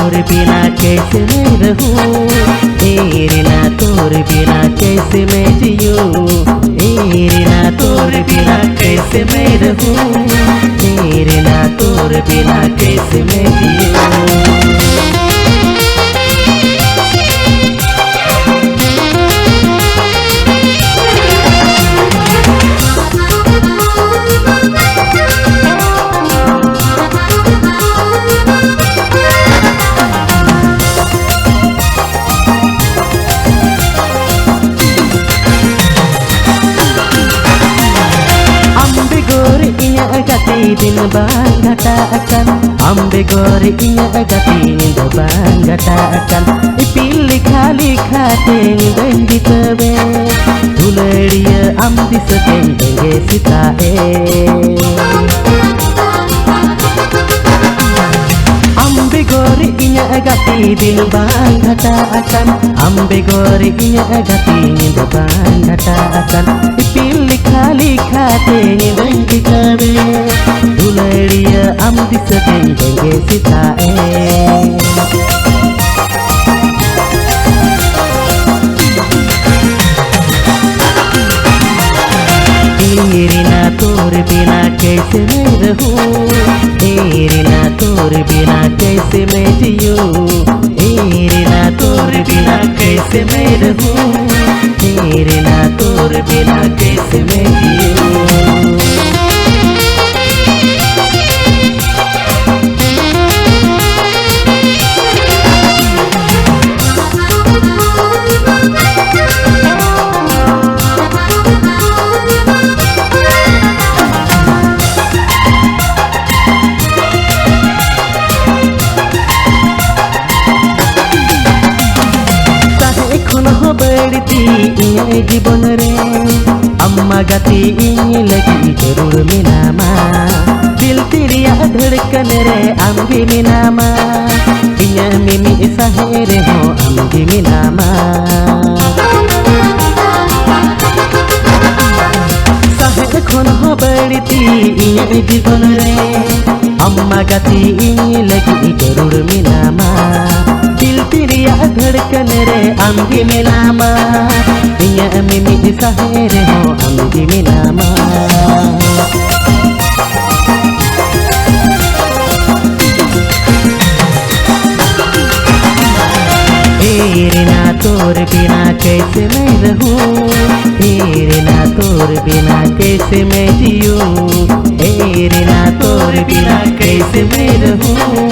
तोर बिना कैसे मैं रहूं, रीना तोर बिना कैसे मैं जीऊं, रीना तोर बिना कैसे मैं रहूं, रीना तोर बिना कैसे मैं जीऊं। दिन bang gatakan ambe gore inya agati nind bang gatakan ipilli khali khateng dangi tabe dhuladiya amdi sateng denge sitae ambe gore inya agati din bang gatakan ambe gore inya agati nind bang gatakan ipilli khali khateng dangi tabe dhuladiya amdi sateng denge sitae Reena तोर बिना कैसे मैं रहूं, रीना तोर बिना कैसे मैं जीऊं, रीना तोर बिना कैसे मैं रहूं, रीना तोर बिना कैसे मैं जीऊं। बढ़ती इन्हें जीवन रे अम्मा गाती इन्हें लगी जरूर मिनामा दिल तिरिया धड़कन रे अम्बी मिनामा इन्हें मिमी सहेरे हो अम्बी मिनामा सहेर खोन हो बढ़ती इन्हें जीवन रे अम्मा गाती इन्हें लगी जरूर मिनामा दिल तिरिया धड़कन रे अम्बी मिनामा इन्हें मिमी सहेरे हो अम्बी मिनामा रीना तोर बिना कैसे मैं रहूं, रीना तोर बिना कैसे मैं जीऊं, रीना तोर बिना कैसे मैं रहूं,